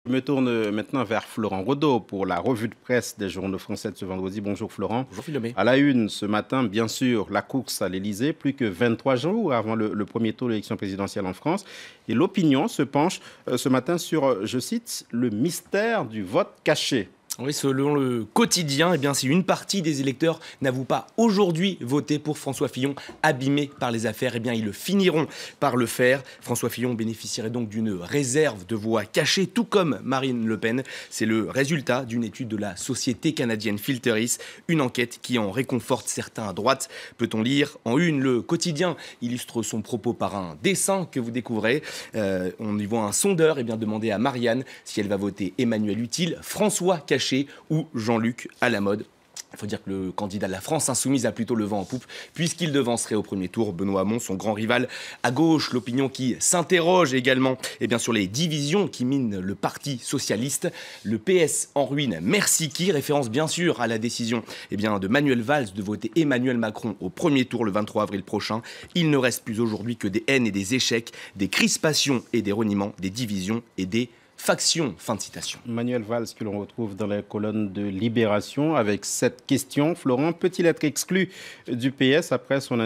Je me tourne maintenant vers Florent Rodeau pour la revue de presse des journaux français de ce vendredi. Bonjour Florent. Bonjour Philomé. À la une ce matin, bien sûr, la course à l'Elysée, plus que 23 jours avant le premier tour de l'élection présidentielle en France. Et l'opinion se penche ce matin sur, je cite, le mystère du vote caché. Oui, selon le quotidien, si une partie des électeurs n'avouent pas aujourd'hui voter pour François Fillon, abîmé par les affaires, ils le finiront par le faire. François Fillon bénéficierait donc d'une réserve de voix cachée, tout comme Marine Le Pen. C'est le résultat d'une étude de la société canadienne Filteris, une enquête qui en réconforte certains à droite. Peut-on lire en une, le quotidien illustre son propos par un dessin que vous découvrez. On y voit un sondeur demander à Marianne si elle va voter Emmanuel Utile, François Caché ou Jean-Luc à la mode. Il faut dire que le candidat de la France insoumise a plutôt le vent en poupe, puisqu'il devancerait au premier tour Benoît Hamon, son grand rival. À gauche, l'opinion qui s'interroge également sur les divisions qui minent le Parti socialiste. Le PS en ruine, merci qui, référence bien sûr à la décision de Manuel Valls de voter Emmanuel Macron au premier tour le 23 avril prochain. Il ne reste plus aujourd'hui que des haines et des échecs, des crispations et des reniements, des divisions et des faction, fin de citation. Manuel Valls, que l'on retrouve dans la colonne de Libération, avec cette question. Florent, peut-il être exclu du PS après son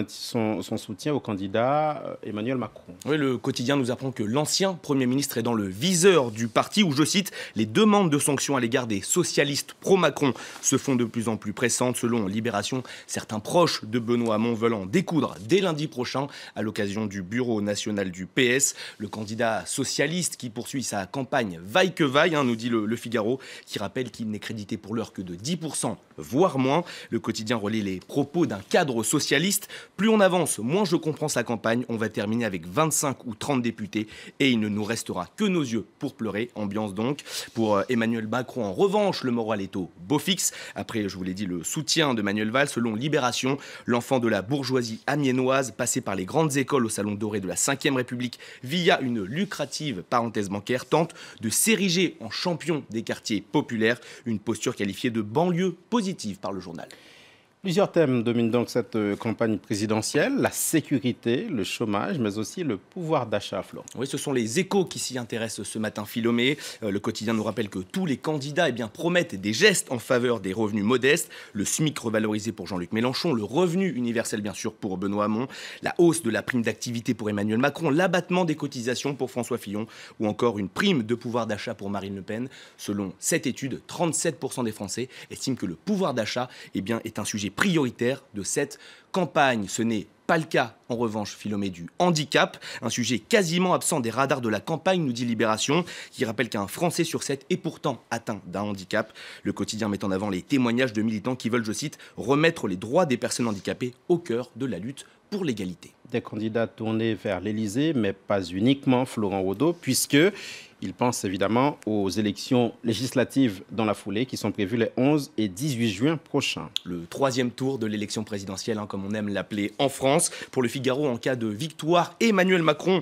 soutien au candidat Emmanuel Macron? Oui, le quotidien nous apprend que l'ancien Premier ministre est dans le viseur du parti où, je cite, les demandes de sanctions à l'égard des socialistes pro-Macron se font de plus en plus pressantes. Selon Libération, certains proches de Benoît Hamon veulent en découdre dès lundi prochain à l'occasion du bureau national du PS. Le candidat socialiste qui poursuit sa campagne vaille que vaille, nous dit le Figaro, qui rappelle qu'il n'est crédité pour l'heure que de 10%, voire moins. Le quotidien relaie les propos d'un cadre socialiste. Plus on avance, moins je comprends sa campagne. On va terminer avec 25 ou 30 députés et il ne nous restera que nos yeux pour pleurer. Ambiance donc. Pour Emmanuel Macron, en revanche, le moral est au beau fixe. Après, je vous l'ai dit, le soutien de Manuel Valls. Selon Libération, l'enfant de la bourgeoisie amiénoise, passé par les grandes écoles au Salon doré de la Ve République via une lucrative parenthèse bancaire, tente de s'ériger en champion des quartiers populaires, une posture qualifiée de banlieue positive par le journal. Plusieurs thèmes dominent donc cette campagne présidentielle, la sécurité, le chômage, mais aussi le pouvoir d'achat, Flo. Oui, ce sont les Échos qui s'y intéressent ce matin, Philomé. Le quotidien nous rappelle que tous les candidats promettent des gestes en faveur des revenus modestes, le SMIC revalorisé pour Jean-Luc Mélenchon, le revenu universel bien sûr pour Benoît Hamon, la hausse de la prime d'activité pour Emmanuel Macron, l'abattement des cotisations pour François Fillon ou encore une prime de pouvoir d'achat pour Marine Le Pen. Selon cette étude, 37% des Français estiment que le pouvoir d'achat est un sujet prioritaire de cette campagne. Ce n'est pas le cas, en revanche, Philomé, du handicap, un sujet quasiment absent des radars de la campagne, nous dit Libération, qui rappelle qu'un Français sur 7 est pourtant atteint d'un handicap. Le quotidien met en avant les témoignages de militants qui veulent, je cite, remettre les droits des personnes handicapées au cœur de la lutte pour l'égalité. Des candidats tournés vers l'Elysée, mais pas uniquement, Florent Rodeau, puisque il pense évidemment aux élections législatives dans la foulée qui sont prévues les 11 et 18 juin prochains. Le troisième tour de l'élection présidentielle, comme on aime l'appeler en France. Pour le Figaro, en cas de victoire, Emmanuel Macron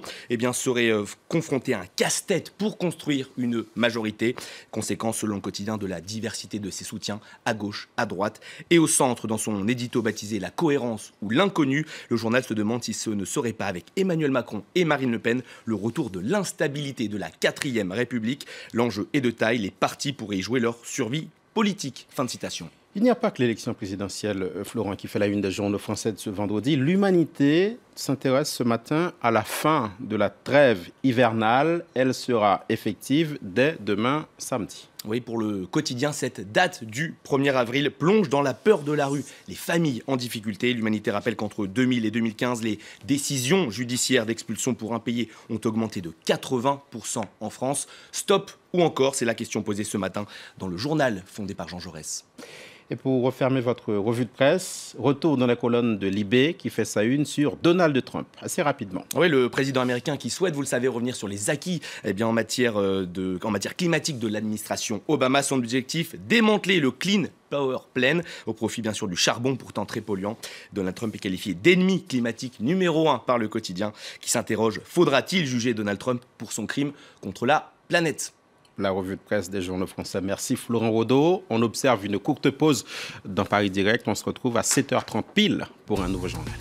serait confronté à un casse-tête pour construire une majorité. Conséquence, selon le quotidien, de la diversité de ses soutiens à gauche, à droite et au centre. Dans son édito baptisé « La cohérence ou l'inconnu », le journal se demande si ce ne serait pas avec Emmanuel Macron et Marine Le Pen le retour de l'instabilité de la 4e République. L'enjeu est de taille, les partis pourraient y jouer leur survie politique. Fin de citation. Il n'y a pas que l'élection présidentielle, Florent, qui fait la une des journaux français de ce vendredi. L'Humanité s'intéresse ce matin à la fin de la trêve hivernale. Elle sera effective dès demain samedi. Oui, pour le quotidien, cette date du 1er avril plonge dans la peur de la rue les familles en difficulté. L'Humanité rappelle qu'entre 2000 et 2015, les décisions judiciaires d'expulsion pour impayés ont augmenté de 80% en France. Stop ou encore, c'est la question posée ce matin dans le journal fondé par Jean Jaurès. Et pour refermer votre revue de presse, retour dans la colonne de Libé qui fait sa une sur Donald Trump, assez rapidement. Oui, le président américain qui souhaite, vous le savez, revenir sur les acquis en matière climatique de l'administration Obama. Son objectif, démanteler le Clean Power Plan au profit bien sûr du charbon pourtant très polluant. Donald Trump est qualifié d'ennemi climatique numéro 1 par le quotidien qui s'interroge, faudra-t-il juger Donald Trump pour son crime contre la planète ? La revue de presse des journaux français. Merci Florent Rodeau. On observe une courte pause dans Paris Direct. On se retrouve à 7h30 pile pour un nouveau journal.